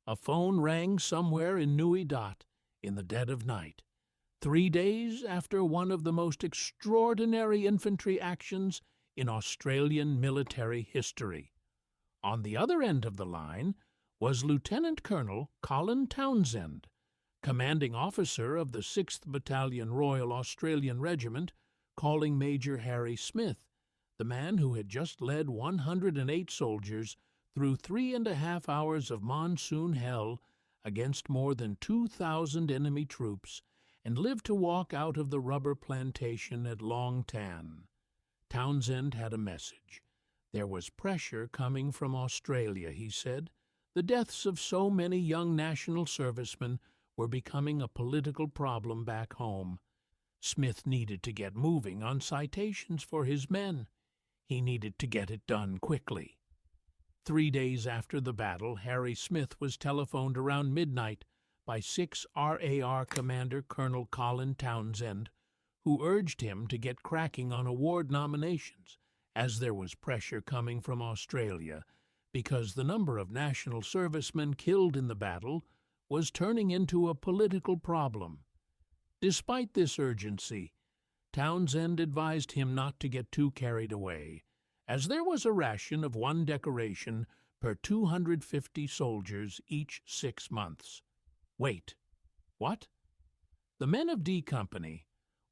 A phone rang somewhere in Nui Dat in the dead of night, 3 days after one of the most extraordinary infantry actions in Australian military history. On the other end of the line was Lieutenant Colonel Colin Townsend, commanding officer of the 6th Battalion Royal Australian Regiment, calling Major Harry Smith, the man who had just led 108 soldiers through 3.5 hours of monsoon hell against more than 2,000 enemy troops and lived to walk out of the rubber plantation at Long Tan. Townsend had a message. There was pressure coming from Australia, he said. The deaths of so many young national servicemen were becoming a political problem back home. Smith needed to get moving on citations for his men. He needed to get it done quickly. 3 days after the battle, Harry Smith was telephoned around midnight by 6 RAR Commander Colonel Colin Townsend, who urged him to get cracking on award nominations, as there was pressure coming from Australia, because the number of national servicemen killed in the battle was turning into a political problem. Despite this urgency, Townsend advised him not to get too carried away, as there was a ration of 1 decoration per 250 soldiers each 6 months. Wait, what? The men of D Company,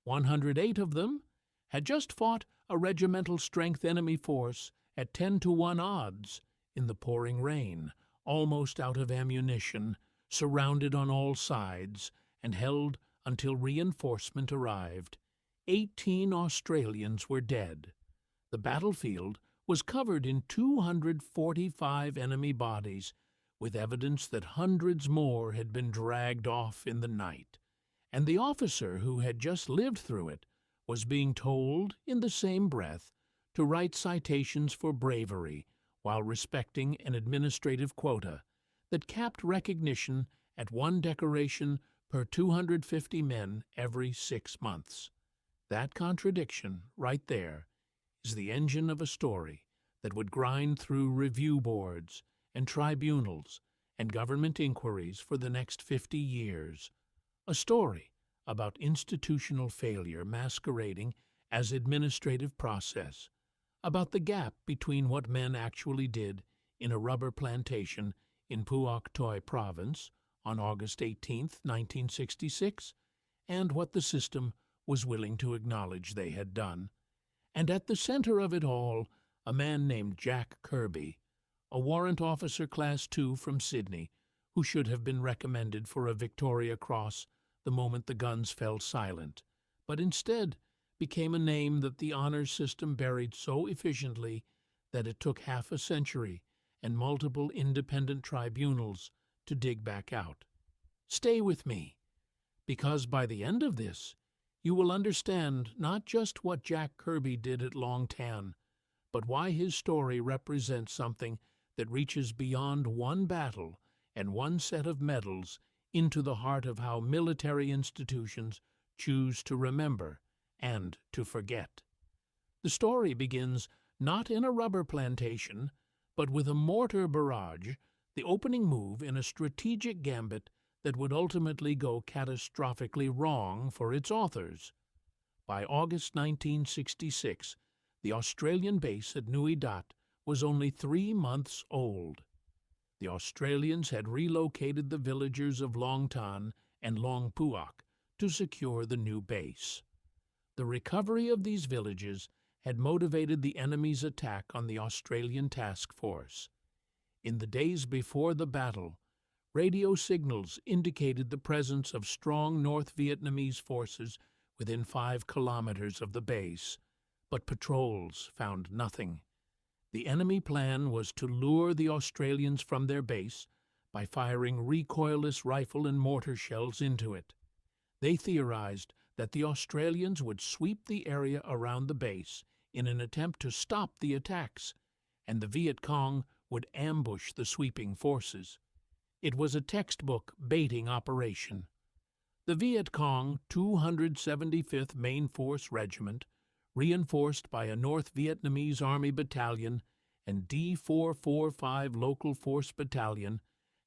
108 of them, had just fought a regimental strength enemy force at 10-to-1 odds in the pouring rain, almost out of ammunition, surrounded on all sides, and held until reinforcement arrived. 18 Australians were dead. The battlefield was covered in 245 enemy bodies, with evidence that hundreds more had been dragged off in the night, and the officer who had just lived through it was being told, in the same breath, to write citations for bravery while respecting an administrative quota that capped recognition at 1 decoration per 250 men every 6 months. That contradiction, right there, is the engine of a story that would grind through review boards and tribunals and government inquiries for the next 50 years. A story about institutional failure masquerading as administrative process, about the gap between what men actually did in a rubber plantation in Phuoc Toi Province on August 18, 1966, and what the system was willing to acknowledge they had done. And at the center of it all, a man named Jack Kirby, a warrant officer Class 2 from Sydney, who should have been recommended for a Victoria Cross the moment the guns fell silent, but instead became a name that the honors system buried so efficiently that it took half a century and multiple independent tribunals to dig back out. Stay with me, because by the end of this, you will understand not just what Jack Kirby did at Long Tan, but why his story represents something that reaches beyond one battle and one set of medals into the heart of how military institutions choose to remember and to forget. The story begins not in a rubber plantation, but with a mortar barrage, the opening move in a strategic gambit that would ultimately go catastrophically wrong for its authors. By August 1966, the Australian base at Nui Dat was only 3 months old. The Australians had relocated the villagers of Long Tan and Long Phuoc to secure the new base. The recovery of these villages had motivated the enemy's attack on the Australian task force. In the days before the battle, radio signals indicated the presence of strong North Vietnamese forces within 5 kilometers of the base, but patrols found nothing. The enemy plan was to lure the Australians from their base by firing recoilless rifle and mortar shells into it. They theorized that the Australians would sweep the area around the base in an attempt to stop the attacks, and the Viet Cong would ambush the sweeping forces. It was a textbook baiting operation. The Viet Cong 275th Main Force Regiment, reinforced by a North Vietnamese Army Battalion and D445 Local Force Battalion,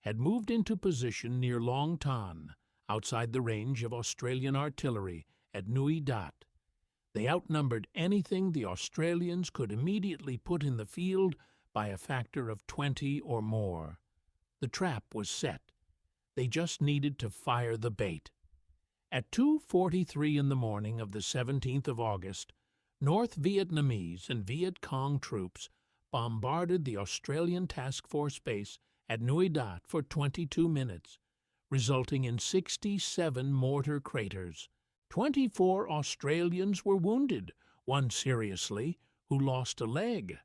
had moved into position near Long Tan, outside the range of Australian artillery at Nui Dat. They outnumbered anything the Australians could immediately put in the field by a factor of 20 or more. The trap was set. They just needed to fire the bait. At 2:43 in the morning of the 17th of August, North Vietnamese and Viet Cong troops bombarded the Australian Task Force base at Nui Dat for 22 minutes, resulting in 67 mortar craters. 24 Australians were wounded, one seriously, who lost a leg.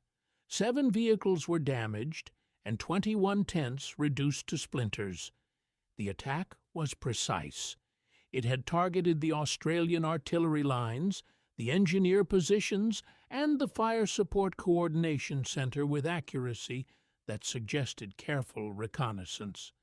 7 vehicles were damaged, and 21 tents reduced to splinters. The attack was precise. It had targeted the Australian artillery lines, the engineer positions, and the Fire Support Coordination Center with accuracy that suggested careful reconnaissance.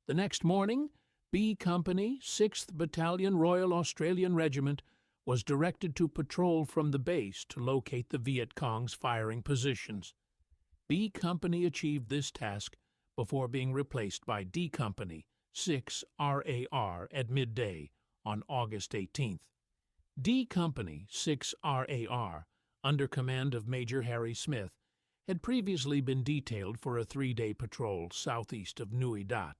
The next morning, B Company, 6th Battalion Royal Australian Regiment, was directed to patrol from the base to locate the Viet Cong's firing positions. B Company achieved this task before being replaced by D Company, 6 RAR at midday on August 18th. D Company, 6 RAR, under command of Major Harry Smith, had previously been detailed for a 3-day patrol southeast of Nui Dat,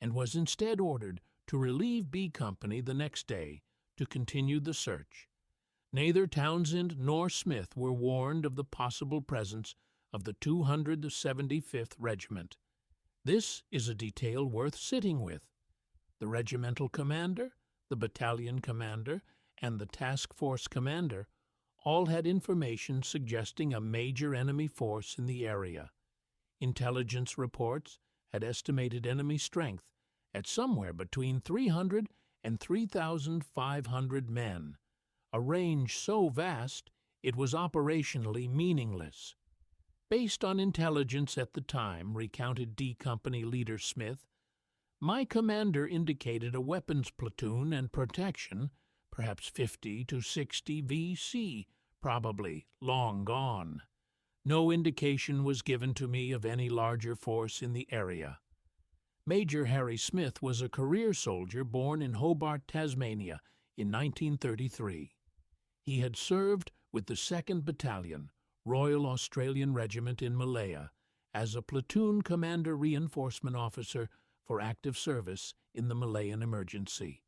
and was instead ordered to relieve B Company the next day to continue the search. Neither Townsend nor Smith were warned of the possible presence of the 275th Regiment. This is a detail worth sitting with. The regimental commander, the battalion commander, and the task force commander all had information suggesting a major enemy force in the area. Intelligence reports had estimated enemy strength at somewhere between 300 and 3,500 men, a range so vast it was operationally meaningless. Based on intelligence at the time, recounted D Company leader Smith, my commander indicated a weapons platoon and protection, perhaps 50 to 60 VC, probably long gone. No indication was given to me of any larger force in the area. Major Harry Smith was a career soldier born in Hobart, Tasmania, in 1933. He had served with the 2nd Battalion, Royal Australian Regiment in Malaya, as a platoon commander reinforcement officer for active service in the Malayan emergency.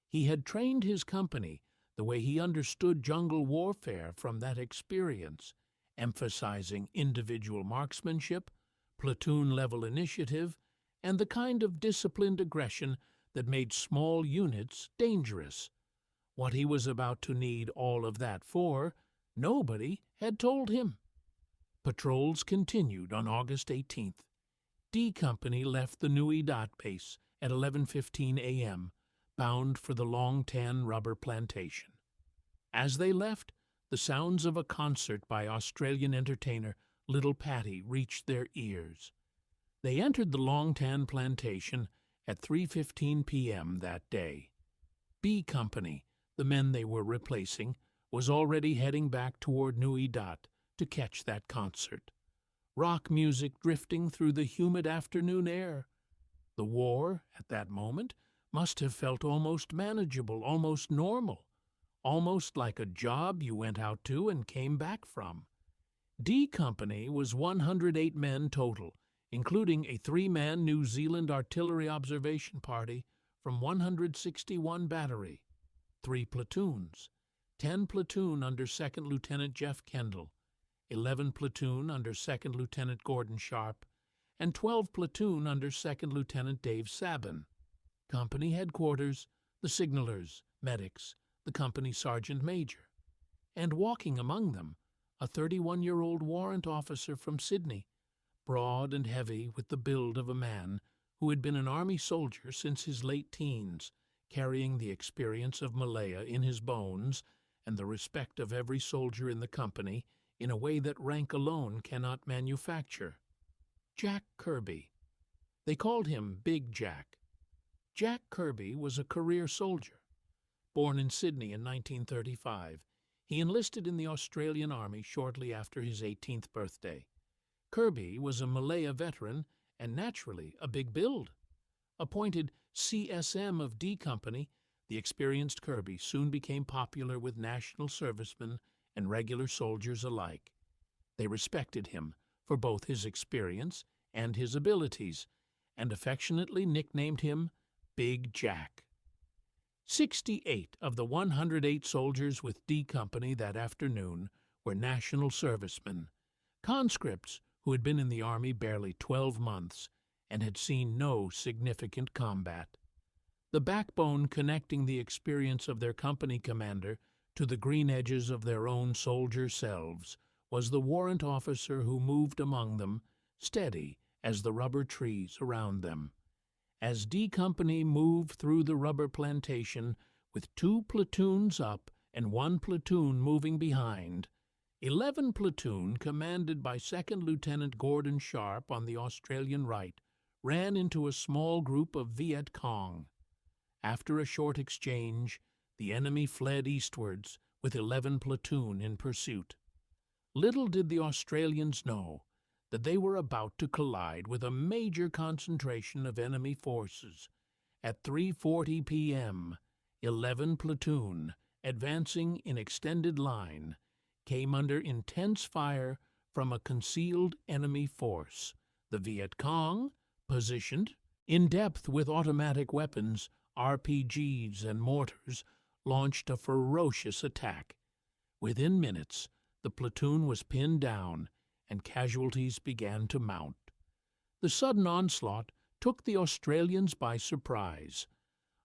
He had trained his company the way he understood jungle warfare from that experience, emphasizing individual marksmanship, platoon-level initiative, and the kind of disciplined aggression that made small units dangerous. What he was about to need all of that for, nobody had told him. Patrols continued on August 18th. D Company left the Nui Dat base at 11:15 a.m., bound for the Long Tan rubber plantation. As they left, the sounds of a concert by Australian entertainer Little Patty reached their ears. They entered the Long Tan plantation at 3:15 p.m. that day. B Company, the men they were replacing, was already heading back toward Nui Dat to catch that concert. Rock music drifting through the humid afternoon air. The war, at that moment, must have felt almost manageable, almost normal, almost like a job you went out to and came back from. D Company was 108 men total, including a 3-man New Zealand artillery observation party from 161 Battery, 3 platoons, 10 platoon under 2nd Lieutenant Jeff Kendall, 11 platoon under 2nd Lieutenant Gordon Sharp, and 12 platoon under 2nd Lieutenant Dave Sabin. Company headquarters, the signalers, medics, the company sergeant major, and walking among them, a 31-year-old warrant officer from Sydney, broad and heavy with the build of a man who had been an army soldier since his late teens, carrying the experience of Malaya in his bones and the respect of every soldier in the company in a way that rank alone cannot manufacture. Jack Kirby. They called him Big Jack. Jack Kirby was a career soldier. Born in Sydney in 1935, he enlisted in the Australian Army shortly after his 18th birthday. Kirby was a Malaya veteran and naturally a big build. Appointed CSM of D Company, the experienced Kirby soon became popular with national servicemen and regular soldiers alike. They respected him for both his experience and his abilities, and affectionately nicknamed him Big Jack. 68 of the 108 soldiers with D Company that afternoon were national servicemen, conscripts who had been in the Army barely 12 months and had seen no significant combat. The backbone connecting the experience of their company commander to the green edges of their own soldier selves was the warrant officer who moved among them, steady as the rubber trees around them. As D Company moved through the rubber plantation with 2 platoons up and 1 platoon moving behind, 11 Platoon, commanded by 2nd Lieutenant Gordon Sharp on the Australian right, ran into a small group of Viet Cong. After a short exchange, the enemy fled eastwards with 11 Platoon in pursuit. Little did the Australians know that they were about to collide with a major concentration of enemy forces. At 3:40 p.m., 11 Platoon, advancing in extended line, came under intense fire from a concealed enemy force. The Viet Cong, positioned in depth with automatic weapons, RPGs, and mortars, launched a ferocious attack. Within minutes, the platoon was pinned down, and casualties began to mount. The sudden onslaught took the Australians by surprise.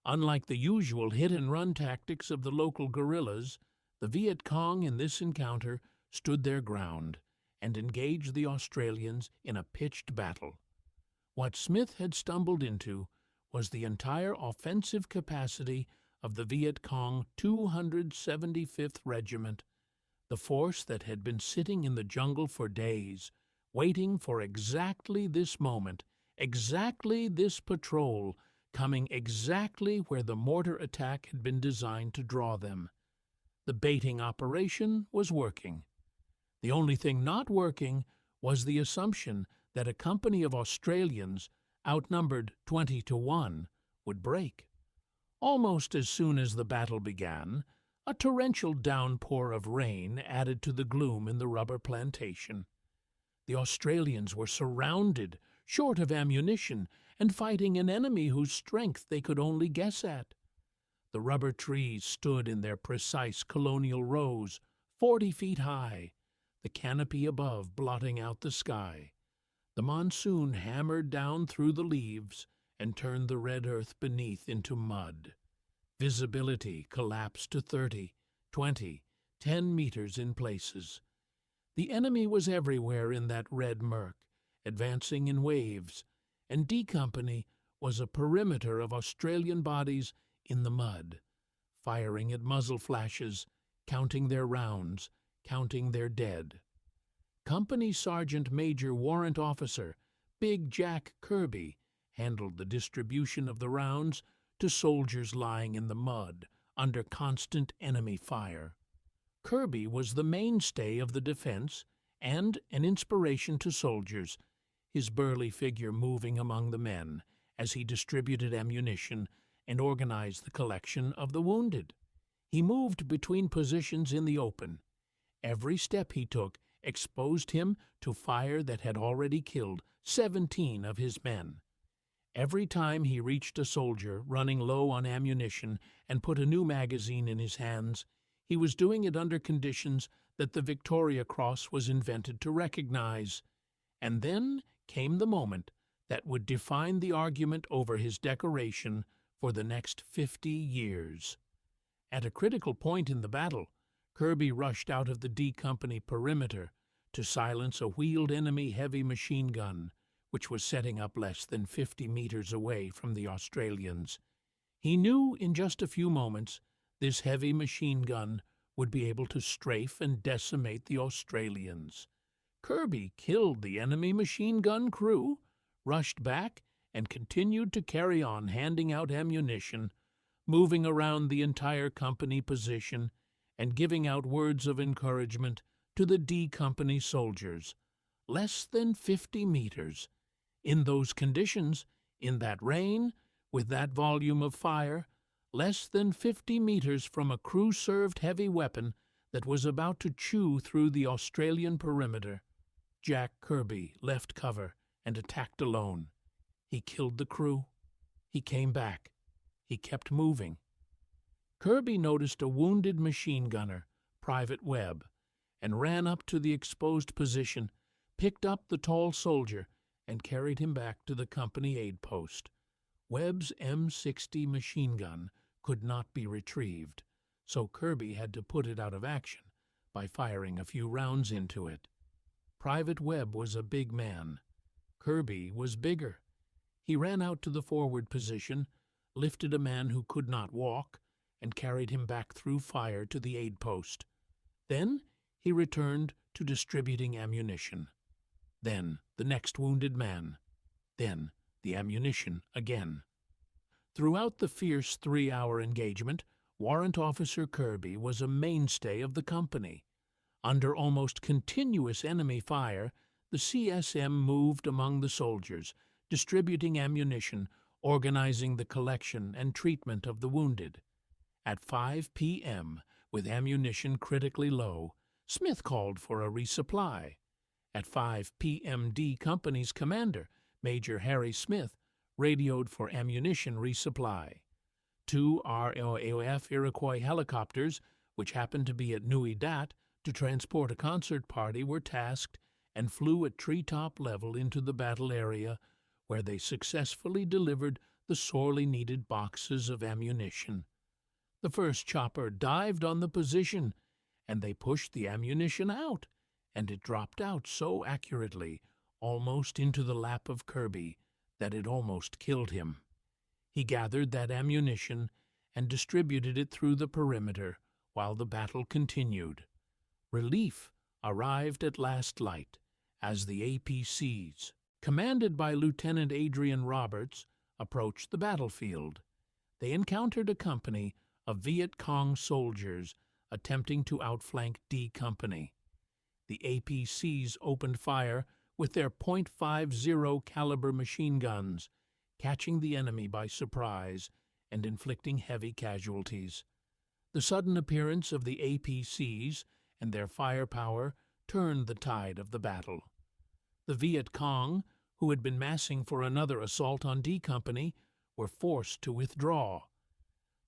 Unlike the usual hit-and-run tactics of the local guerrillas, the Viet Cong in this encounter stood their ground and engaged the Australians in a pitched battle. What Smith had stumbled into was the entire offensive capacity of the Viet Cong 275th Regiment, the force that had been sitting in the jungle for days, waiting for exactly this moment, exactly this patrol, coming exactly where the mortar attack had been designed to draw them. The baiting operation was working. The only thing not working was the assumption that a company of Australians, outnumbered 20-1, would break. Almost as soon as the battle began, a torrential downpour of rain added to the gloom in the rubber plantation. The Australians were surrounded, short of ammunition, and fighting an enemy whose strength they could only guess at. The rubber trees stood in their precise colonial rows, 40 feet high, the canopy above blotting out the sky. The monsoon hammered down through the leaves and turned the red earth beneath into mud. Visibility collapsed to 30, 20, 10 meters in places. The enemy was everywhere in that red murk, advancing in waves, and D Company was a perimeter of Australian bodies in the mud, firing at muzzle flashes, counting their rounds, counting their dead. Company Sergeant Major Warrant Officer Big Jack Kirby handled the distribution of the rounds to soldiers lying in the mud under constant enemy fire. Kirby was the mainstay of the defense and an inspiration to soldiers, his burly figure moving among the men as he distributed ammunition and organized the collection of the wounded. He moved between positions in the open. Every step he took exposed him to fire that had already killed 17 of his men. Every time he reached a soldier running low on ammunition and put a new magazine in his hands, he was doing it under conditions that the Victoria Cross was invented to recognize. And then came the moment that would define the argument over his decoration for the next 50 years. At a critical point in the battle, Kirby rushed out of the D Company perimeter to silence a wheeled enemy heavy machine gun, which was setting up less than 50 meters away from the Australians. He knew in just a few moments this heavy machine gun would be able to strafe and decimate the Australians. Kirby killed the enemy machine gun crew, rushed back, and continued to carry on handing out ammunition, moving around the entire company position and giving out words of encouragement to the D Company soldiers. Less than 50 meters. In those conditions, in that rain, with that volume of fire, less than 50 meters from a crew-served heavy weapon that was about to chew through the Australian perimeter, Jack Kirby left cover and attacked alone. He killed the crew. He came back. He kept moving. Kirby noticed a wounded machine gunner, Private Webb, and ran up to the exposed position, picked up the tall soldier, and carried him back to the company aid post. Webb's M60 machine gun could not be retrieved, so Kirby had to put it out of action by firing a few rounds into it. Private Webb was a big man. Kirby was bigger. He ran out to the forward position, lifted a man who could not walk, and carried him back through fire to the aid post. Then he returned to distributing ammunition. Then the next wounded man. Then the ammunition again. Throughout the fierce 3-hour engagement, Warrant Officer Kirby was a mainstay of the company. Under almost continuous enemy fire, the CSM moved among the soldiers, distributing ammunition, organizing the collection and treatment of the wounded. At 5 p.m., with ammunition critically low, Smith called for a resupply. At 5 p.m., D Company's commander, Major Harry Smith, radioed for ammunition resupply. 2 RAF Iroquois helicopters, which happened to be at Nui Dat to transport a concert party, were tasked and flew at treetop level into the battle area, where they successfully delivered the sorely needed boxes of ammunition. The first chopper dived on the position, and they pushed the ammunition out, and it dropped out so accurately, almost into the lap of Kirby, that it almost killed him. He gathered that ammunition and distributed it through the perimeter while the battle continued. Relief arrived at last light as the APCs, commanded by Lieutenant Adrian Roberts, approached the battlefield. They encountered a company of Viet Cong soldiers attempting to outflank D Company. The APCs opened fire with their .50 caliber machine guns, catching the enemy by surprise and inflicting heavy casualties. The sudden appearance of the APCs and their firepower turned the tide of the battle. The Viet Cong, who had been massing for another assault on D Company, were forced to withdraw.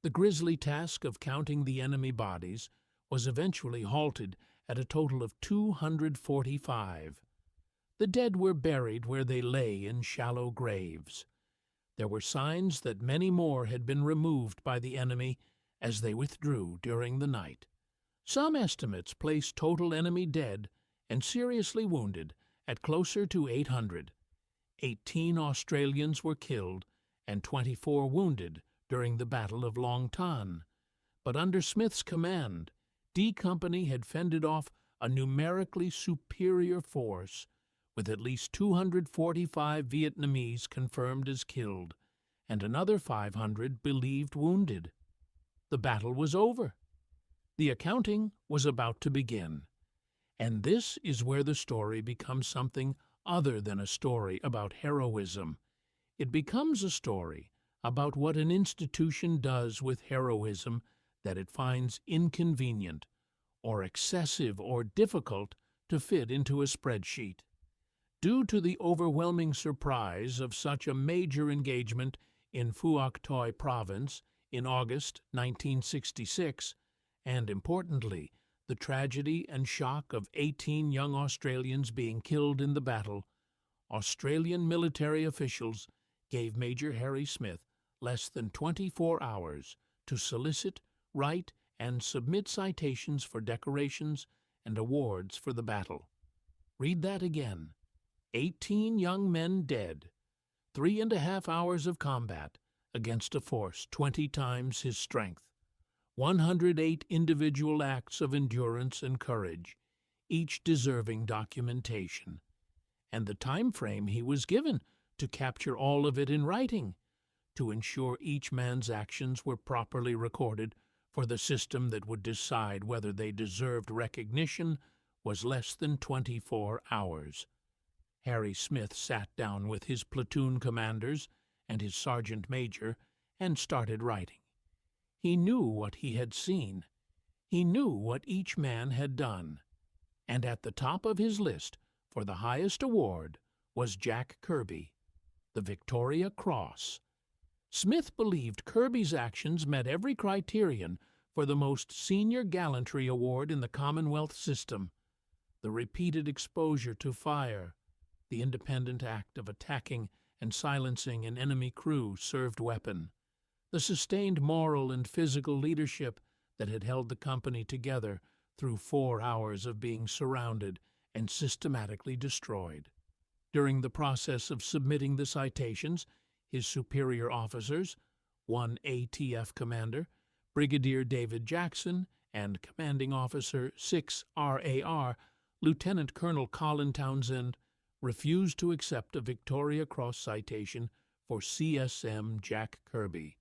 The grisly task of counting the enemy bodies was eventually halted at a total of 245. The dead were buried where they lay in shallow graves. There were signs that many more had been removed by the enemy as they withdrew during the night. Some estimates place total enemy dead and seriously wounded at closer to 800. 18 Australians were killed and 24 wounded during the Battle of Long Tan. But under Smith's command, D Company had fended off a numerically superior force, with at least 245 Vietnamese confirmed as killed and another 500 believed wounded. The battle was over. The accounting was about to begin. And this is where the story becomes something other than a story about heroism. It becomes a story about what an institution does with heroism that it finds inconvenient or excessive or difficult to fit into a spreadsheet. Due to the overwhelming surprise of such a major engagement in Phuoc Toi Province in August 1966, and importantly, the tragedy and shock of 18 young Australians being killed in the battle, Australian military officials gave Major Harry Smith less than 24 hours to solicit, write, and submit citations for decorations and awards for the battle. Read that again. 18 young men dead, 3.5 hours of combat against a force 20 times his strength, 108 individual acts of endurance and courage, each deserving documentation, and the time frame he was given to capture all of it in writing, to ensure each man's actions were properly recorded for the system that would decide whether they deserved recognition, was less than 24 hours. Harry Smith sat down with his platoon commanders and his sergeant major and started writing. He knew what he had seen. He knew what each man had done. And at the top of his list, for the highest award, was Jack Kirby, the Victoria Cross. Smith believed Kirby's actions met every criterion for the most senior gallantry award in the Commonwealth system: the repeated exposure to fire, the independent act of attacking and silencing an enemy crew-served weapon, the sustained moral and physical leadership that had held the company together through 4 hours of being surrounded and systematically destroyed. During the process of submitting the citations, his superior officers, one ATF commander, Brigadier David Jackson, and Commanding Officer 6 RAR, Lieutenant Colonel Colin Townsend, refused to accept a Victoria Cross citation for CSM Jack Kirby.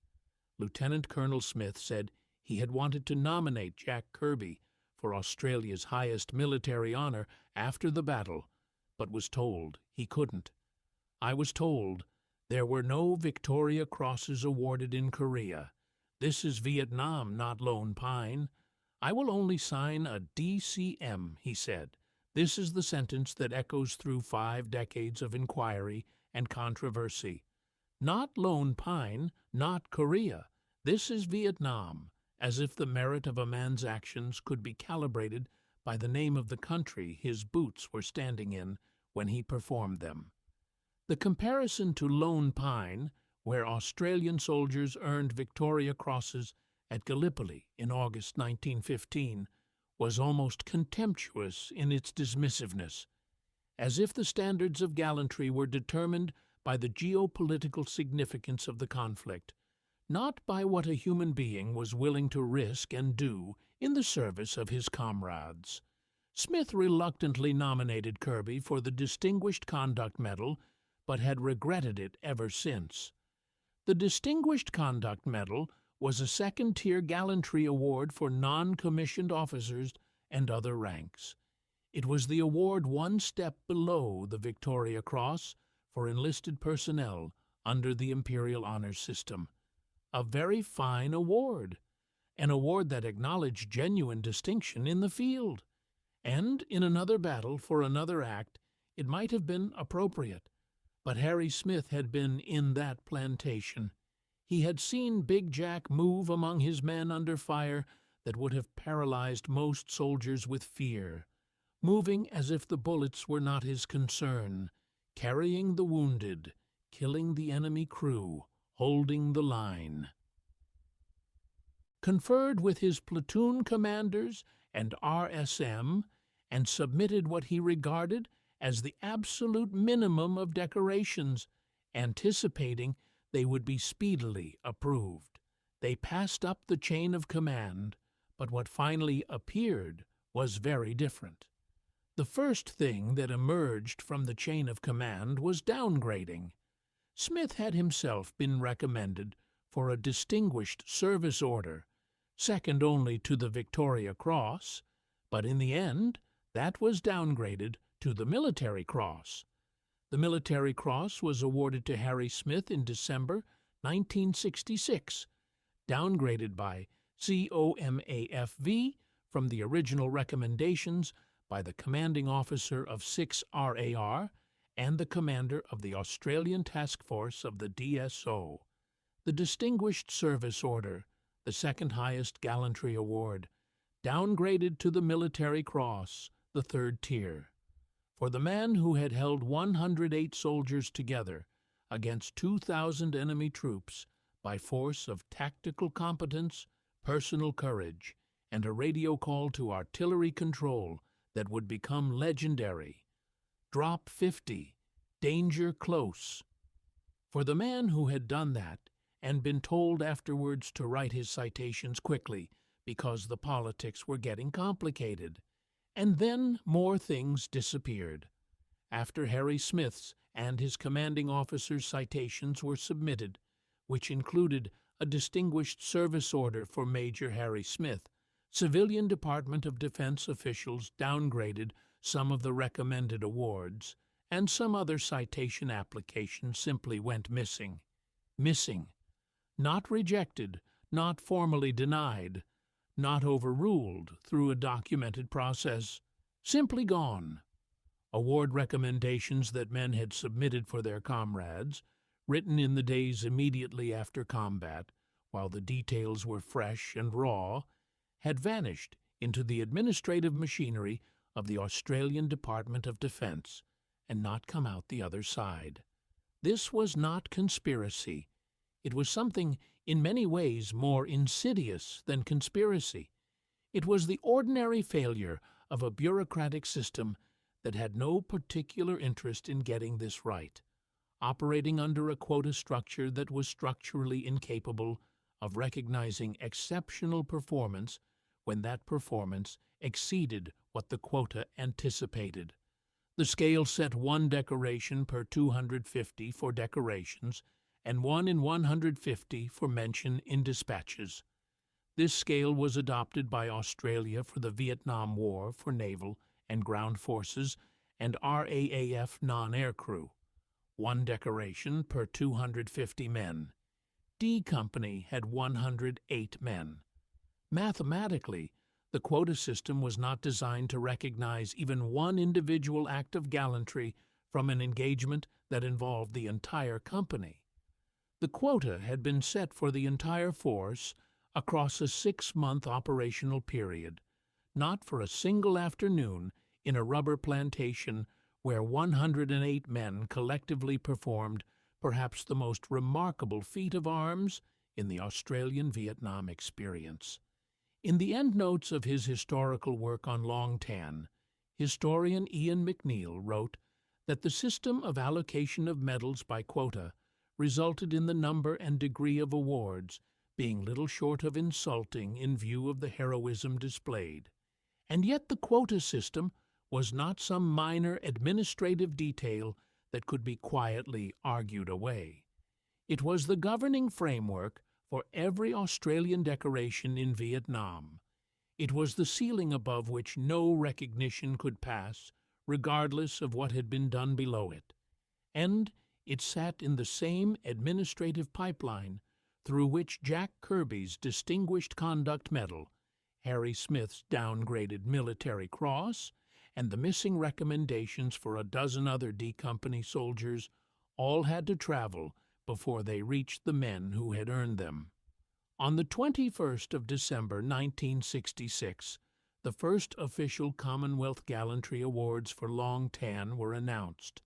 Lieutenant Colonel Smith said he had wanted to nominate Jack Kirby for Australia's highest military honor after the battle, but was told he couldn't. I was told there were no Victoria Crosses awarded in Korea. This is Vietnam, not Lone Pine. I will only sign a DCM, he said. This is the sentence that echoes through 5 decades of inquiry and controversy. Not Lone Pine, not Korea. This is Vietnam, as if the merit of a man's actions could be calibrated by the name of the country his boots were standing in when he performed them. The comparison to Lone Pine, where Australian soldiers earned Victoria Crosses at Gallipoli in August 1915, was almost contemptuous in its dismissiveness, as if the standards of gallantry were determined by the geopolitical significance of the conflict, not by what a human being was willing to risk and do in the service of his comrades. Smith reluctantly nominated Kirby for the Distinguished Conduct Medal, but had regretted it ever since. The Distinguished Conduct Medal was a second-tier gallantry award for non-commissioned officers and other ranks. It was the award one step below the Victoria Cross for enlisted personnel under the Imperial Honor System. A very fine award, an award that acknowledged genuine distinction in the field. And in another battle for another act, it might have been appropriate. But Harry Smith had been in that plantation. He had seen Big Jack move among his men under fire that would have paralyzed most soldiers with fear, moving as if the bullets were not his concern, carrying the wounded, killing the enemy crew, holding the line. Conferred with his platoon commanders and RSM, and submitted what he regarded as the absolute minimum of decorations, anticipating they would be speedily approved. They passed up the chain of command, but what finally appeared was very different. The first thing that emerged from the chain of command was downgrading. Smith had himself been recommended for a Distinguished Service Order, second only to the Victoria Cross, but in the end that was downgraded to the Military Cross. The Military Cross was awarded to Harry Smith in December 1966, downgraded by COMAFV from the original recommendations by the commanding officer of 6 RAR and the commander of the Australian Task Force of the DSO. The Distinguished Service Order, the second highest gallantry award, downgraded to the Military Cross, the third tier. For the man who had held 108 soldiers together against 2,000 enemy troops by force of tactical competence, personal courage, and a radio call to artillery control that would become legendary. Drop 50, danger close. For the man who had done that and been told afterwards to write his citations quickly because the politics were getting complicated. And then more things disappeared. After Harry Smith's and his commanding officer's citations were submitted, which included a Distinguished Service Order for Major Harry Smith, civilian Department of Defense officials downgraded some of the recommended awards and some other citation applications simply went missing. Missing. Not rejected, not formally denied, not overruled through a documented process. Simply gone. Award recommendations that men had submitted for their comrades, written in the days immediately after combat, while the details were fresh and raw, had vanished into the administrative machinery of the Australian Department of Defence and not come out the other side. This was not conspiracy. It was something in many ways more insidious than conspiracy. It was the ordinary failure of a bureaucratic system that had no particular interest in getting this right, operating under a quota structure that was structurally incapable of recognizing exceptional performance when that performance exceeded what the quota anticipated. The scale set 1 decoration per 250 for decorations and 1 in 150 for mention in dispatches. This scale was adopted by Australia for the Vietnam War for naval and ground forces and RAAF non-air crew. 1 decoration per 250 men. D Company had 108 men. Mathematically, the quota system was not designed to recognize even one individual act of gallantry from an engagement that involved the entire company. The quota had been set for the entire force across a 6-month operational period, not for a single afternoon in a rubber plantation where 108 men collectively performed perhaps the most remarkable feat of arms in the Australian-Vietnam experience. In the endnotes of his historical work on Long Tan, historian Ian McNeill wrote that the system of allocation of medals by quota resulted in the number and degree of awards being little short of insulting in view of the heroism displayed. And yet the quota system was not some minor administrative detail that could be quietly argued away. It was the governing framework for every Australian decoration in Vietnam. It was the ceiling above which no recognition could pass, regardless of what had been done below it. And it sat in the same administrative pipeline through which Jack Kirby's Distinguished Conduct Medal, Harry Smith's downgraded Military Cross, and the missing recommendations for a dozen other D Company soldiers all had to travel before they reached the men who had earned them. On the 21st of December 1966, the first official Commonwealth Gallantry Awards for Long Tan were announced.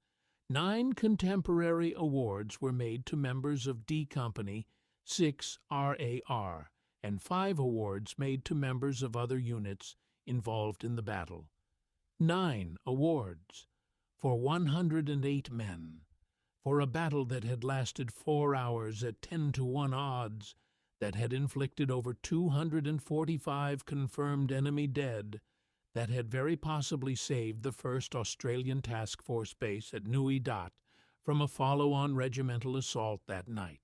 9 contemporary awards were made to members of D Company 6 RAR, and 5 awards made to members of other units involved in the battle. 9 awards for 108 men, for a battle that had lasted 4 hours at 10-to-1 odds, that had inflicted over 245 confirmed enemy dead, that had very possibly saved the 1st Australian Task Force base at Nui Dat from a follow-on regimental assault that night.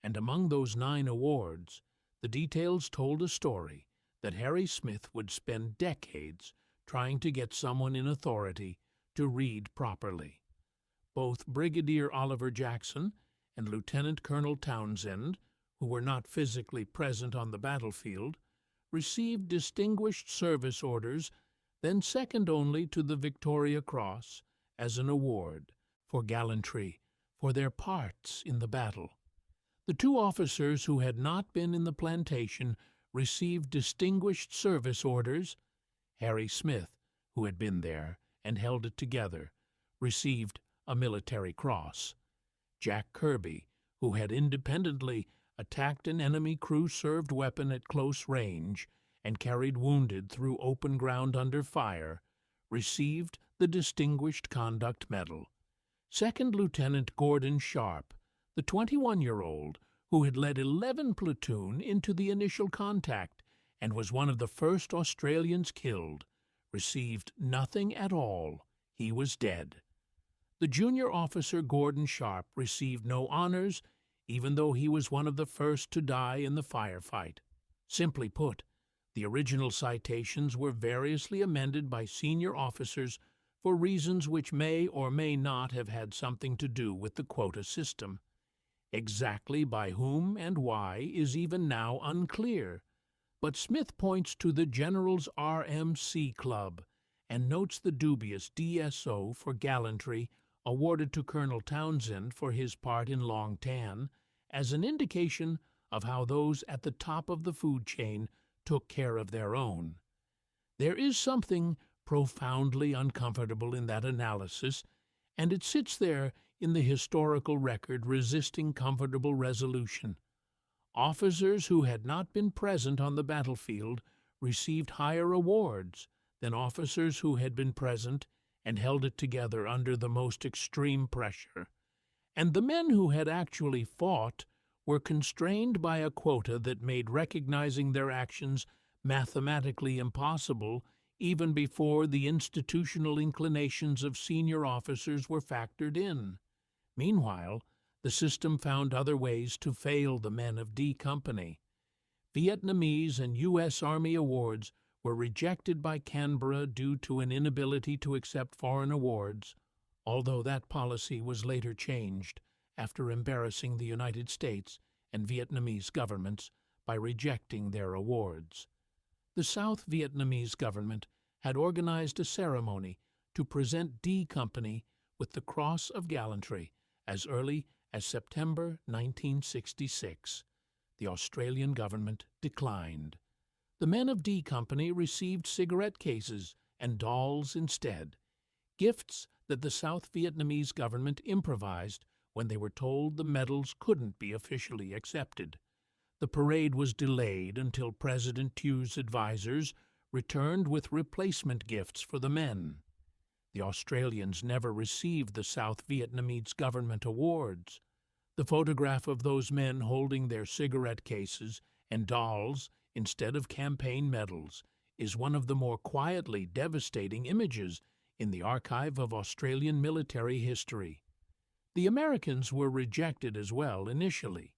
And among those 9 awards, the details told a story that Harry Smith would spend decades trying to get someone in authority to read properly. Both Brigadier Oliver Jackson and Lieutenant Colonel Townsend, who were not physically present on the battlefield, received Distinguished Service Orders, then second only to the Victoria Cross, as an award for gallantry for their parts in the battle. The 2 officers who had not been in the plantation received Distinguished Service Orders. Harry Smith, who had been there and held it together, received a Military Cross. Jack Kirby, who had independently attacked an enemy crew-served weapon at close range and carried wounded through open ground under fire, received the Distinguished Conduct Medal. Second Lieutenant Gordon Sharp, the 21-year-old who had led 11 platoon into the initial contact and was one of the first Australians killed, received nothing at all. He was dead. The junior officer Gordon Sharp received no honors, even though he was one of the first to die in the firefight. Simply put, the original citations were variously amended by senior officers for reasons which may or may not have had something to do with the quota system. Exactly by whom and why is even now unclear, but Smith points to the General's RMC Club and notes the dubious DSO for gallantry awarded to Colonel Townsend for his part in Long Tan as an indication of how those at the top of the food chain took care of their own. There is something profoundly uncomfortable in that analysis, and it sits there in the historical record resisting comfortable resolution. Officers who had not been present on the battlefield received higher awards than officers who had been present and held it together under the most extreme pressure, and the men who had actually fought were constrained by a quota that made recognizing their actions mathematically impossible even before the institutional inclinations of senior officers were factored in. Meanwhile, the system found other ways to fail the men of D Company. Vietnamese and U.S. Army awards were rejected by Canberra due to an inability to accept foreign awards, although that policy was later changed after embarrassing the United States and Vietnamese governments by rejecting their awards. The South Vietnamese government had organized a ceremony to present D Company with the Cross of Gallantry as early as September 1966. The Australian government declined. The men of D Company received cigarette cases and dolls instead, gifts that the South Vietnamese government improvised when they were told the medals couldn't be officially accepted. The parade was delayed until President Thieu's advisors returned with replacement gifts for the men. The Australians never received the South Vietnamese government awards. The photograph of those men holding their cigarette cases and dolls instead of campaign medals is one of the more quietly devastating images in the archive of Australian military history. The Americans were rejected as well initially.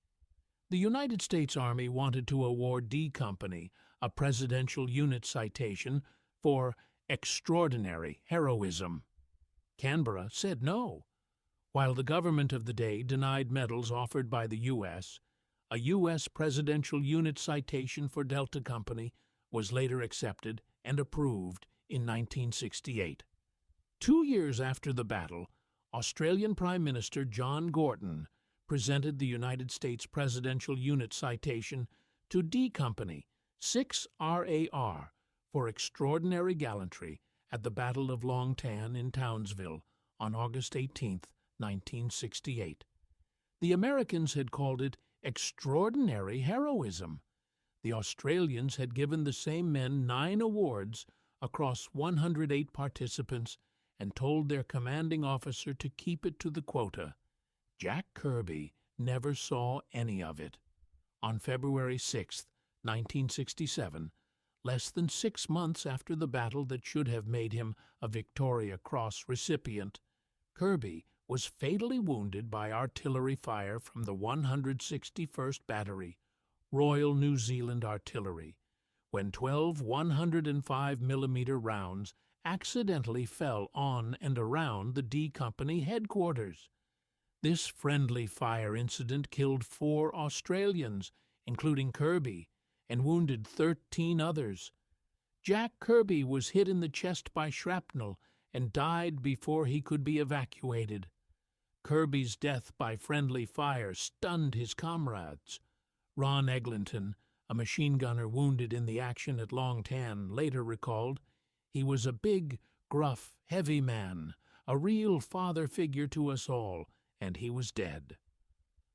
The United States Army wanted to award D Company a Presidential Unit Citation for extraordinary heroism. Canberra said no. While the government of the day denied medals offered by the U.S., a U.S. Presidential Unit Citation for Delta Company was later accepted and approved in 1968. 2 years after the battle, Australian Prime Minister John Gorton presented the United States Presidential Unit Citation to D Company, 6 RAR, for extraordinary gallantry at the Battle of Long Tan in Townsville on August 18, 1968. The Americans had called it extraordinary heroism. The Australians had given the same men 9 awards across 108 participants and told their commanding officer to keep it to the quota. Jack Kirby never saw any of it. On February 6, 1967, less than 6 months after the battle that should have made him a Victoria Cross recipient, Kirby was fatally wounded by artillery fire from the 161st Battery, Royal New Zealand Artillery, when 12 105mm rounds accidentally fell on and around the D Company headquarters. This friendly fire incident killed 4 Australians, including Kirby, and wounded 13 others. Jack Kirby was hit in the chest by shrapnel and died before he could be evacuated. Kirby's death by friendly fire stunned his comrades. Ron Eglinton, a machine gunner wounded in the action at Long Tan, later recalled, "He was a big, gruff, heavy man, a real father figure to us all, and he was dead."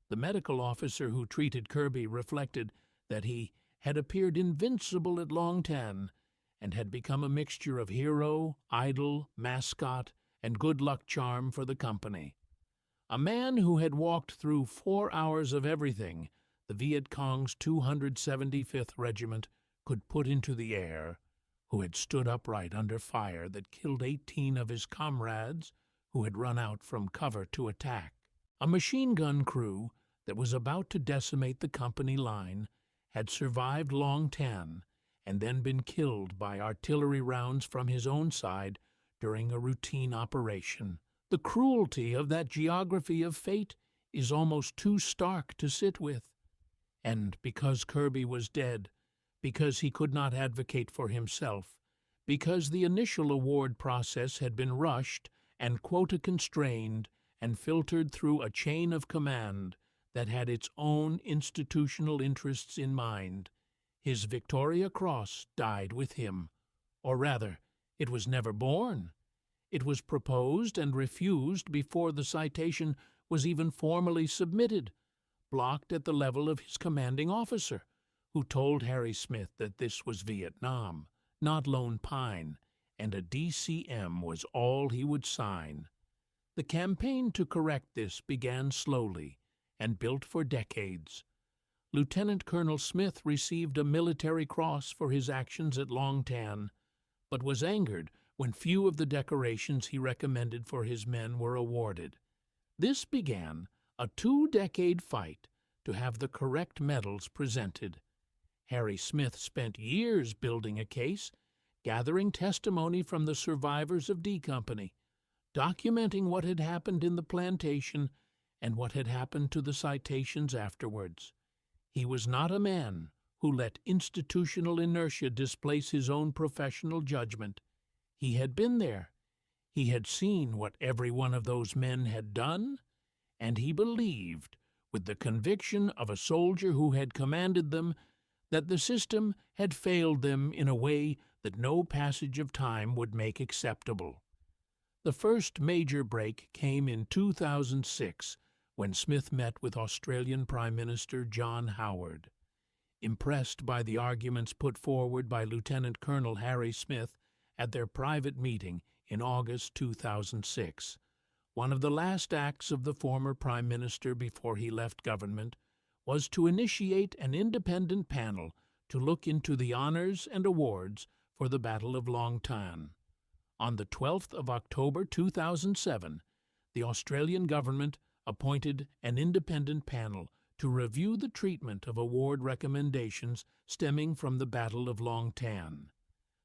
The medical officer who treated Kirby reflected that he had appeared invincible at Long Tan and had become a mixture of hero, idol, mascot, and good luck charm for the company. A man who had walked through 4 hours of everything the Viet Cong's 275th Regiment could put into the air, who had stood upright under fire that killed 18 of his comrades who had run out from cover to attack. A machine gun crew that was about to decimate the company line had survived Long Tan and then been killed by artillery rounds from his own side during a routine operation. The cruelty of that geography of fate is almost too stark to sit with. And because Kirby was dead, because he could not advocate for himself, because the initial award process had been rushed and quota-constrained and filtered through a chain of command that had its own institutional interests in mind, his Victoria Cross died with him. Or rather, it was never born. It was proposed and refused before the citation was even formally submitted, blocked at the level of his commanding officer, who told Harry Smith that this was Vietnam, not Lone Pine, and a DCM was all he would sign. The campaign to correct this began slowly and built for decades. Lieutenant Colonel Smith received a military cross for his actions at Long Tan, but was angered when few of the decorations he recommended for his men were awarded. This began a 2-decade fight to have the correct medals presented. Harry Smith spent years building a case, gathering testimony from the survivors of D Company, documenting what had happened in the plantation and what had happened to the citations afterwards. He was not a man who let institutional inertia displace his own professional judgment. He had been there. He had seen what every one of those men had done, and he believed, with the conviction of a soldier who had commanded them, that the system had failed them in a way that no passage of time would make acceptable. The first major break came in 2006, when Smith met with Australian Prime Minister John Howard. Impressed by the arguments put forward by Lieutenant Colonel Harry Smith at their private meeting in August 2006, one of the last acts of the former Prime Minister before he left government was to initiate an independent panel to look into the honors and awards for the Battle of Long Tan. On the 12th of October 2007, the Australian government appointed an independent panel to review the treatment of award recommendations stemming from the Battle of Long Tan.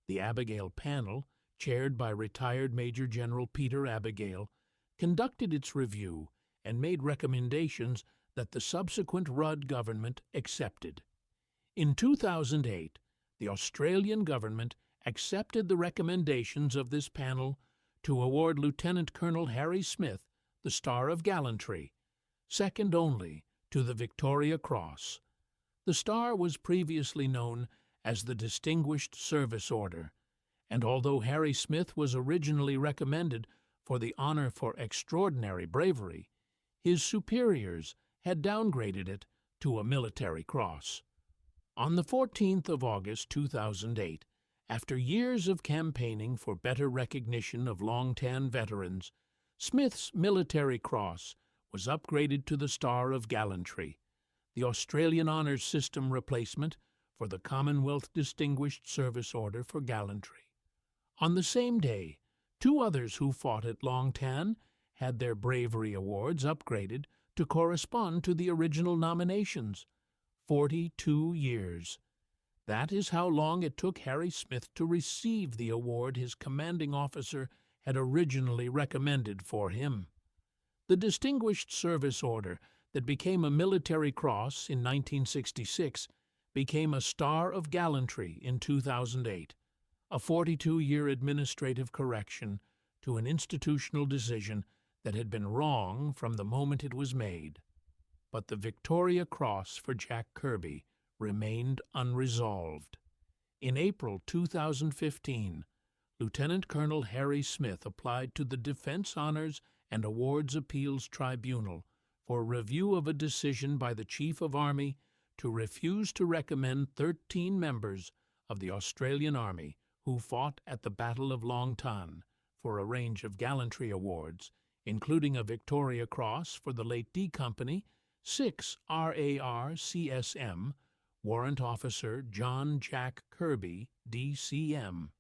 The Abigail panel, chaired by retired Major General Peter Abigail, conducted its review and made recommendations that the subsequent Rudd government accepted. In 2008, the Australian government accepted the recommendations of this panel to award Lieutenant Colonel Harry Smith the Star of Gallantry, second only to the Victoria Cross. The star was previously known as the Distinguished Service Order, and although Harry Smith was originally recommended for the honor for extraordinary bravery, his superiors had downgraded it to a military cross. On the 14th of August 2008, after years of campaigning for better recognition of Long Tan veterans, Smith's Military Cross was upgraded to the Star of Gallantry, the Australian Honours System replacement for the Commonwealth Distinguished Service Order for Gallantry. On the same day, 2 others who fought at Long Tan had their bravery awards upgraded to correspond to the original nominations. 42 years. That is how long it took Harry Smith to receive the award his commanding officer had originally recommended for him. The Distinguished Service Order that became a military cross in 1966 became a Star of Gallantry in 2008, a 42-year administrative correction to an institutional decision that had been wrong from the moment it was made. But the Victoria Cross for Jack Kirby remained unresolved. In April 2015, Lieutenant Colonel Harry Smith applied to the Defense Honors and Awards Appeals Tribunal for review of a decision by the Chief of Army to refuse to recommend 13 members of the Australian Army who fought at the Battle of Long Tan for a range of gallantry awards, including a Victoria Cross for the late D Company, 6 RAR CSM, Warrant Officer John Jack Kirby, DCM.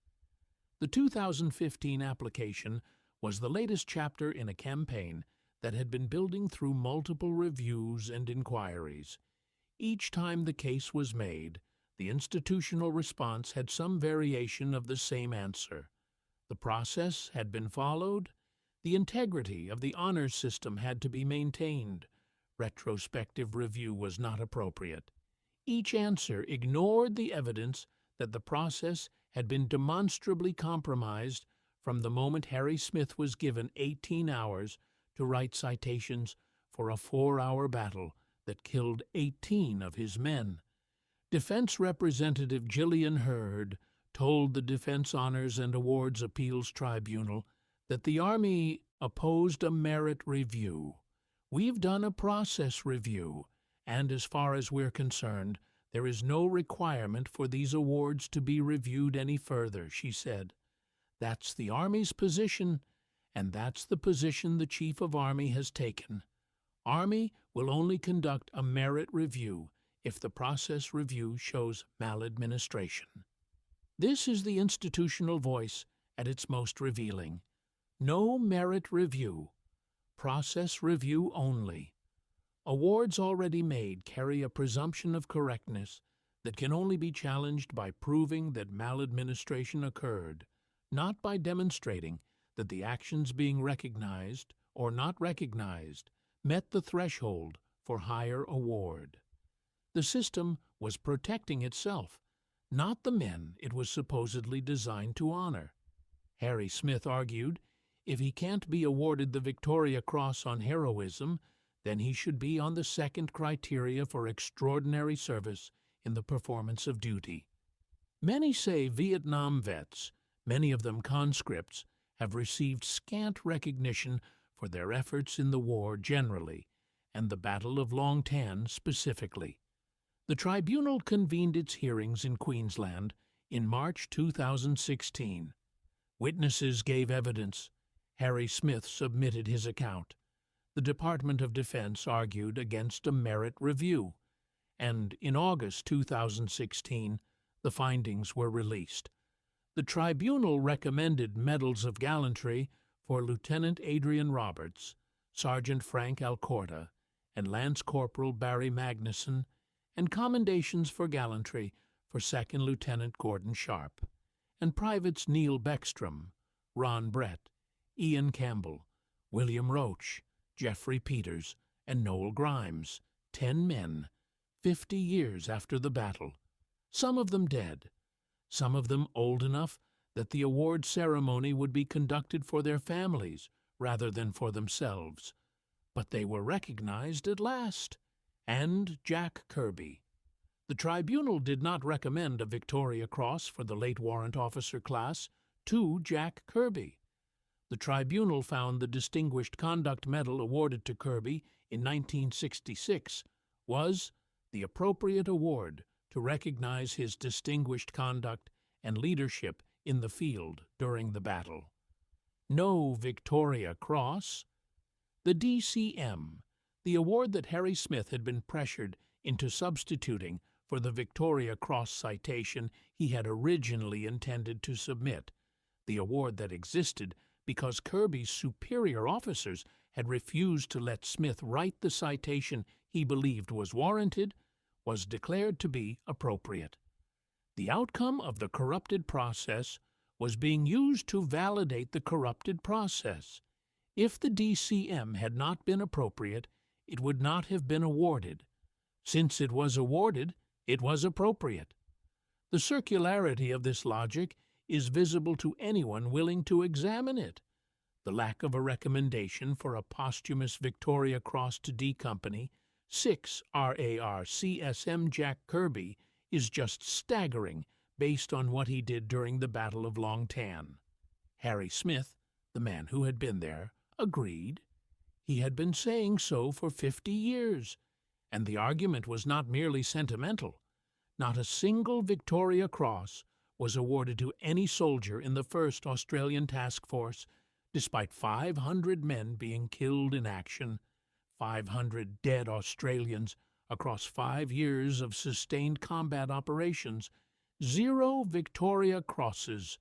The 2015 application was the latest chapter in a campaign that had been building through multiple reviews and inquiries. Each time the case was made, the institutional response had some variation of the same answer. The process had been followed. The integrity of the honor system had to be maintained. Retrospective review was not appropriate. Each answer ignored the evidence that the process had been demonstrably compromised from the moment Harry Smith was given 18 hours to write citations for a 4-hour battle that killed 18 of his men. Defense Representative Gillian Hurd told the Defense Honors and Awards Appeals Tribunal that the Army opposed a merit review. "We've done a process review, and as far as we're concerned, there is no requirement for these awards to be reviewed any further," she said. "That's the Army's position, and that's the position the Chief of Army has taken. Army will only conduct a merit review if the process review shows maladministration." This is the institutional voice at its most revealing. No merit review, process review only. Awards already made carry a presumption of correctness that can only be challenged by proving that maladministration occurred, not by demonstrating that the actions being recognized or not recognized met the threshold for higher award. The system was protecting itself, not the men it was supposedly designed to honor. Harry Smith argued, if he can't be awarded the Victoria Cross on heroism, then he should be on the second criteria for extraordinary service in the performance of duty. Many say Vietnam vets, many of them conscripts, have received scant recognition for their efforts in the war generally, and the Battle of Long Tan specifically. The tribunal convened its hearings in Queensland in March 2016. Witnesses gave evidence. Harry Smith submitted his account. The Department of Defense argued against a merit review, and in August 2016, the findings were released. The tribunal recommended medals of gallantry for Lieutenant Adrian Roberts, Sergeant Frank Alcorta, and Lance Corporal Barry Magnuson, and commendations for gallantry for Second Lieutenant Gordon Sharp, and Privates Neil Beckstrom, Ron Brett, Ian Campbell, William Roach, Jeffrey Peters, and Noel Grimes, 10 men, 50 years after the battle, some of them dead, some of them old enough that the award ceremony would be conducted for their families rather than for themselves. But they were recognized at last. And Jack Kirby. The tribunal did not recommend a Victoria Cross for the late warrant officer class to Jack Kirby. The tribunal found the Distinguished Conduct Medal awarded to Kirby in 1966 was the appropriate award to recognize his distinguished conduct and leadership in the field during the battle. No Victoria Cross. The DCM, the award that Harry Smith had been pressured into substituting for the Victoria Cross citation he had originally intended to submit, the award that existed because Kirby's superior officers had refused to let Smith write the citation he believed was warranted, was declared to be appropriate. The outcome of the corrupted process was being used to validate the corrupted process. If the DCM had not been appropriate, it would not have been awarded. Since it was awarded, it was appropriate. The circularity of this logic is visible to anyone willing to examine it. The lack of a recommendation for a posthumous Victoria Cross to D Company, 6 RAR CSM Jack Kirby, is just staggering based on what he did during the Battle of Long Tan. Harry Smith, the man who had been there, agreed. He had been saying so for 50 years, and the argument was not merely sentimental. Not a single Victoria Cross was awarded to any soldier in the 1st Australian Task Force, despite 500 men being killed in action, 500 dead Australians across 5 years of sustained combat operations, 0 Victoria Crosses.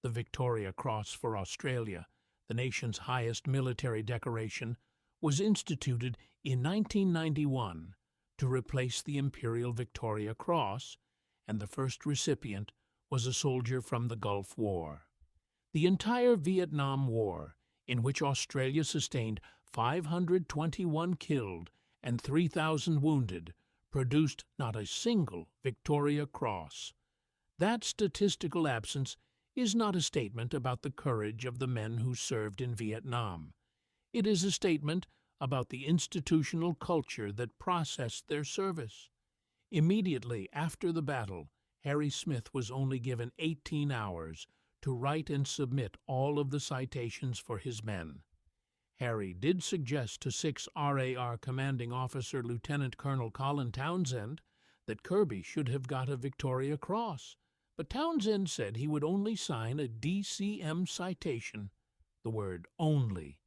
The Victoria Cross for Australia, the nation's highest military decoration, was instituted in 1991 to replace the Imperial Victoria Cross, and the first recipient was a soldier from the Gulf War. The entire Vietnam War, in which Australia sustained 521 killed and 3,000 wounded, produced not a single Victoria Cross. That statistical absence is not a statement about the courage of the men who served in Vietnam. It is a statement about the institutional culture that processed their service. Immediately after the battle, Harry Smith was only given 18 hours to write and submit all of the citations for his men. Harry did suggest to 6 RAR Commanding Officer Lieutenant Colonel Colin Townsend that Kirby should have got a Victoria Cross, but Townsend said he would only sign a DCM citation. The word only.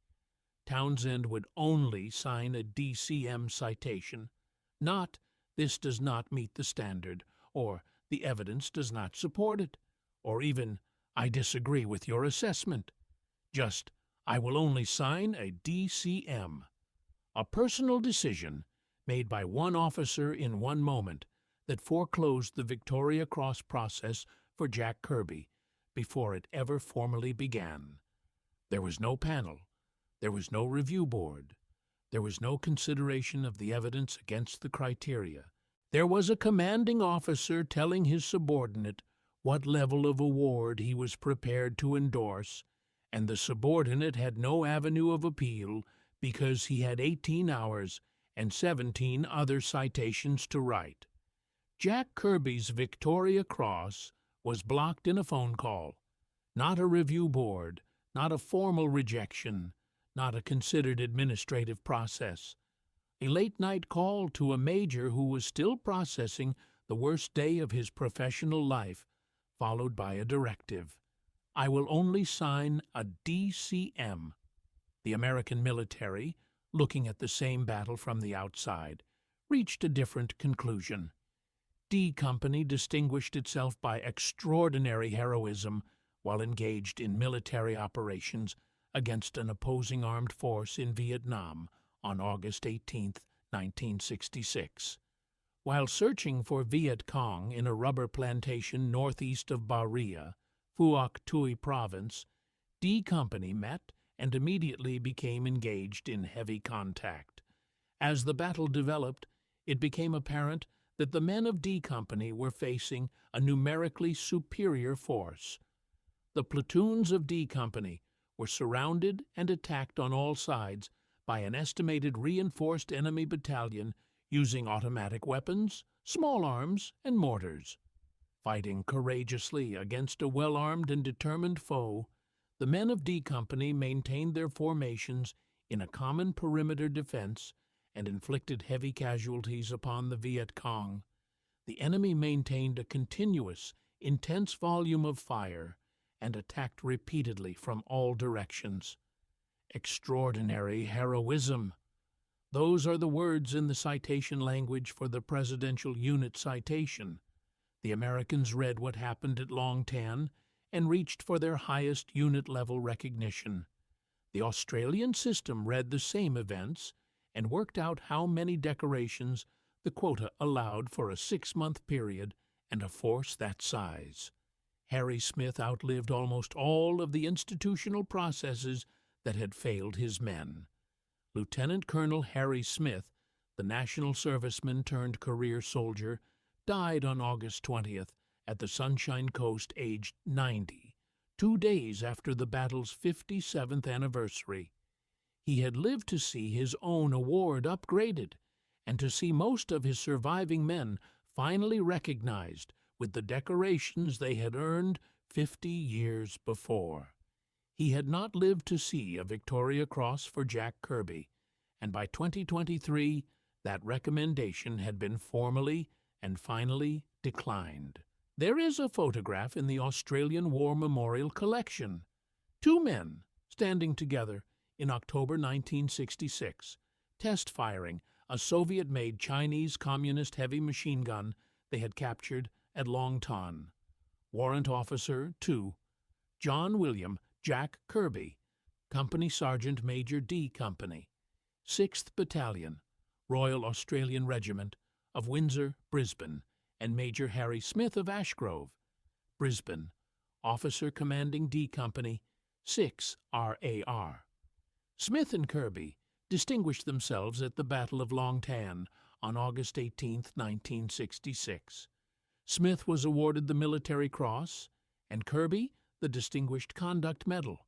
Townsend would only sign a DCM citation, not "this does not meet the standard," or "the evidence does not support it," or even "I disagree with your assessment." Just "I will only sign a DCM." A personal decision made by one officer in one moment that foreclosed the Victoria Cross process for Jack Kirby before it ever formally began. There was no panel. There was no review board. There was no consideration of the evidence against the criteria. There was a commanding officer telling his subordinate what level of award he was prepared to endorse, and the subordinate had no avenue of appeal because he had 18 hours and 17 other citations to write. Jack Kirby's Victoria Cross was blocked in a phone call, not a review board, not a formal rejection, not a considered administrative process. A late-night call to a major who was still processing the worst day of his professional life, followed by a directive. "I will only sign a DCM." The American military, looking at the same battle from the outside, reached a different conclusion. D Company distinguished itself by extraordinary heroism while engaged in military operations against an opposing armed force in Vietnam on August 18, 1966. While searching for Viet Cong in a rubber plantation northeast of Ba Ria, Phuoc Tuy Province, D Company met and immediately became engaged in heavy contact. As the battle developed, it became apparent that the men of D Company were facing a numerically superior force. The platoons of D Company were surrounded and attacked on all sides by an estimated reinforced enemy battalion using automatic weapons, small arms, and mortars. Fighting courageously against a well-armed and determined foe, the men of D Company maintained their formations in a common perimeter defense and inflicted heavy casualties upon the Viet Cong. The enemy maintained a continuous, intense volume of fire and attacked repeatedly from all directions. Extraordinary heroism. Those are the words in the citation language for the Presidential Unit Citation. The Americans read what happened at Long Tan and reached for their highest unit-level recognition. The Australian system read the same events and worked out how many decorations the quota allowed for a 6-month period and a force that size. Harry Smith outlived almost all of the institutional processes that had failed his men. Lieutenant Colonel Harry Smith, the national serviceman turned career soldier, died on August 20th at the Sunshine Coast aged 90, 2 days after the battle's 57th anniversary. He had lived to see his own award upgraded and to see most of his surviving men finally recognized with the decorations they had earned 50 years before. He had not lived to see a Victoria Cross for Jack Kirby, and by 2023 that recommendation had been formally and finally declined. There is a photograph in the Australian War Memorial Collection. 2 men standing together in October 1966, test-firing a Soviet-made Chinese Communist heavy machine gun they had captured at Long Tan. Warrant Officer 2, John William Jack Kirby, Company Sergeant Major D Company, 6th Battalion, Royal Australian Regiment of Windsor, Brisbane, and Major Harry Smith of Ashgrove, Brisbane, officer commanding D Company, 6 RAR. Smith and Kirby distinguished themselves at the Battle of Long Tan on August 18, 1966. Smith was awarded the Military Cross, and Kirby the Distinguished Conduct Medal.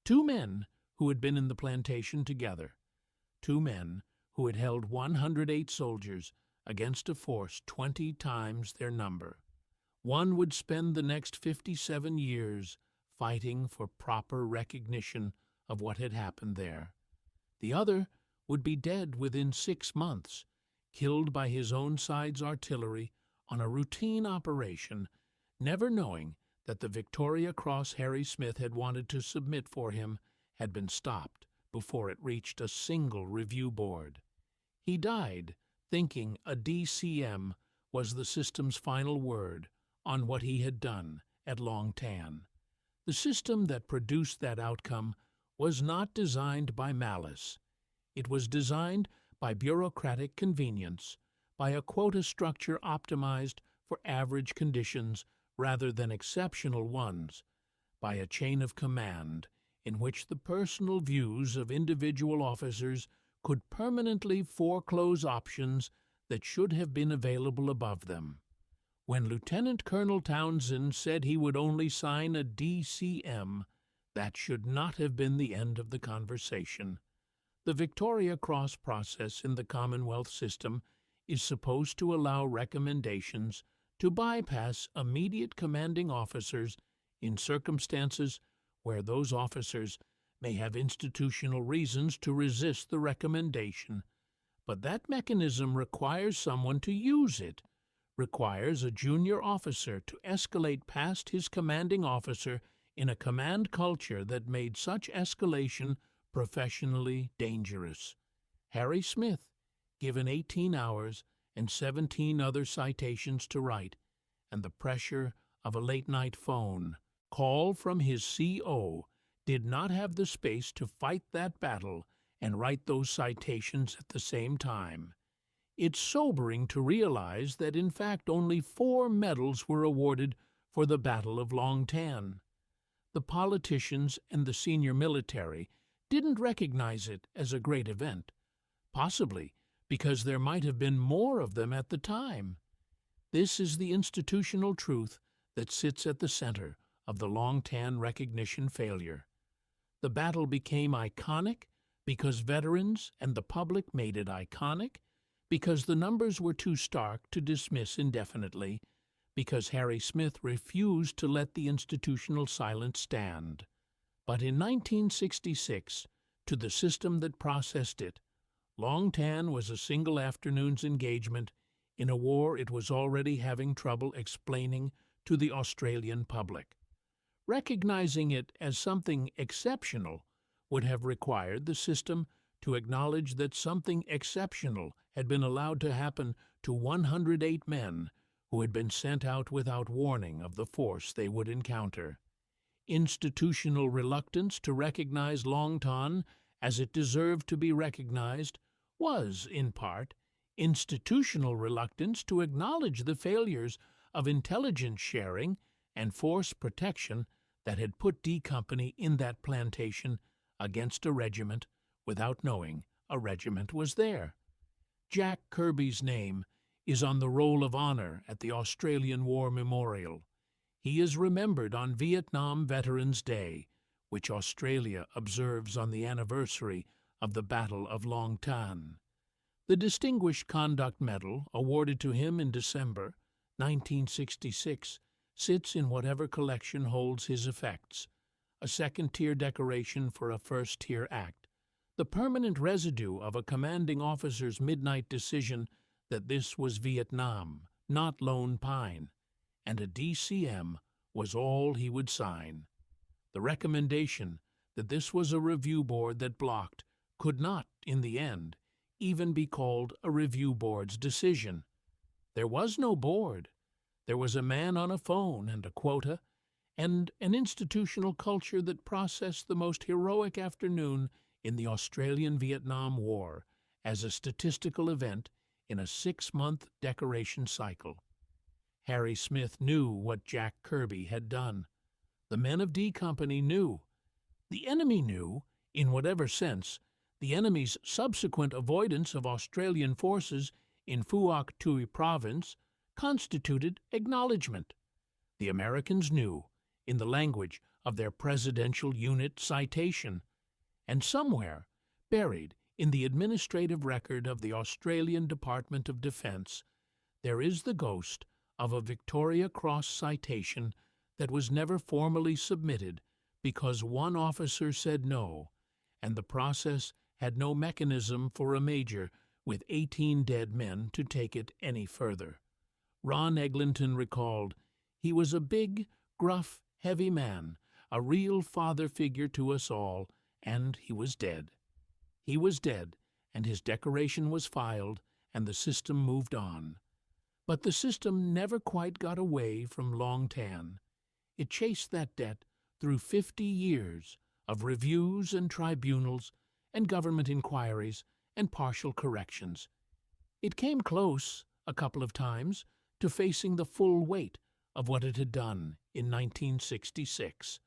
Two men who had been in the plantation together. Two men who had held 108 soldiers against a force 20 times their number. One would spend the next 57 years fighting for proper recognition of what had happened there. The other would be dead within 6 months, killed by his own side's artillery on a routine operation, never knowing that the Victoria Cross Harry Smith had wanted to submit for him had been stopped before it reached a single review board. He died thinking a DCM was the system's final word on what he had done at Long Tan. The system that produced that outcome was not designed by malice. It was designed by bureaucratic convenience, by a quota structure optimized for average conditions rather than exceptional ones, by a chain of command in which the personal views of individual officers could permanently foreclose options that should have been available above them. When Lieutenant Colonel Townsend said he would only sign a DCM, that should not have been the end of the conversation. The Victoria Cross process in the Commonwealth system is supposed to allow recommendations to bypass immediate commanding officers in circumstances where those officers may have institutional reasons to resist the recommendation. But that mechanism requires someone to use it, requires a junior officer to escalate past his commanding officer in a command culture that made such escalation professionally dangerous. Harry Smith, given 18 hours and 17 other citations to write, and the pressure of a late-night phone call from his CO, did not have the space to fight that battle and write those citations at the same time. It's sobering to realize that in fact only 4 medals were awarded for the Battle of Long Tan. The politicians and the senior military didn't recognize it as a great event, possibly because there might have been more of them at the time. This is the institutional truth that sits at the center of the Long Tan recognition failure. The battle became iconic because veterans and the public made it iconic, because the numbers were too stark to dismiss indefinitely, because Harry Smith refused to let the institutional silence stand. But in 1966, to the system that processed it, Long Tan was a single afternoon's engagement in a war it was already having trouble explaining to the Australian public. Recognizing it as something exceptional would have required the system to acknowledge that something exceptional had been allowed to happen to 108 men who had been sent out without warning of the force they would encounter. Institutional reluctance to recognize Long Tan as it deserved to be recognized was, in part, institutional reluctance to acknowledge the failures of intelligence sharing and force protection that had put D Company in that plantation against a regiment without knowing a regiment was there. Jack Kirby's name is on the Roll of Honor at the Australian War Memorial. He is remembered on Vietnam Veterans Day, which Australia observes on the anniversary of the Battle of Long Tan. The Distinguished Conduct Medal, awarded to him in December 1966, sits in whatever collection holds his effects, a second-tier decoration for a first-tier act, the permanent residue of a commanding officer's midnight decision that this was Vietnam, not Lone Pine, and a DCM was all he would sign. The recommendation that this was a review board that blocked could not, in the end, even be called a review board's decision. There was no board. There was a man on a phone and a quota, and an institutional culture that processed the most heroic afternoon in the Australian-Vietnam War as a statistical event in a 6-month decoration cycle. Harry Smith knew what Jack Kirby had done. The men of D Company knew. The enemy knew, in whatever sense, the enemy's subsequent avoidance of Australian forces in Phuoc Tuy province constituted acknowledgment. The Americans knew, in the language of their Presidential Unit citation, and somewhere, buried in the administrative record of the Australian Department of Defence, there is the ghost of a Victoria Cross citation that was never formally submitted because one officer said no, and the process had no mechanism for a major with 18 dead men to take it any further. Ron Eglinton recalled, "He was a big, gruff, heavy man, a real father figure to us all, and he was dead. He was dead, and his decoration was filed, and the system moved on." But the system never quite got away from Long Tan. It chased that debt through 50 years of reviews and tribunals and government inquiries and partial corrections. It came close, a couple of times, to facing the full weight of what it had done in 1966.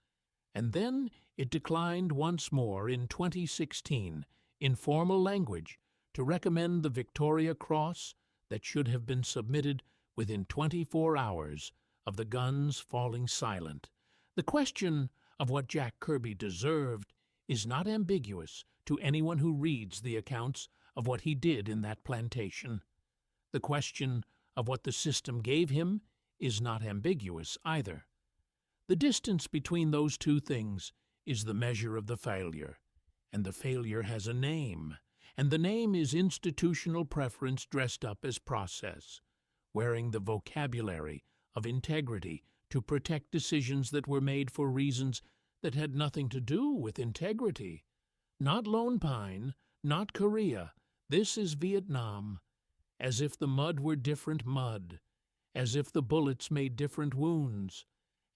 And then it declined once more in 2016, in formal language, to recommend the Victoria Cross that should have been submitted within 24 hours of the guns falling silent. The question of what Jack Kirby deserved is not ambiguous to anyone who reads the accounts of what he did in that plantation. The question of what the system gave him is not ambiguous either. The distance between those two things is the measure of the failure, and the failure has a name, and the name is institutional preference dressed up as process, wearing the vocabulary of integrity to protect decisions that were made for reasons that had nothing to do with integrity. Not Lone Pine, not Korea, this is Vietnam. As if the mud were different mud, as if the bullets made different wounds,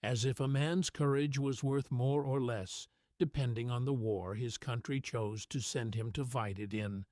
as if a man's courage was worth more or less, depending on the war his country chose to send him to fight it in.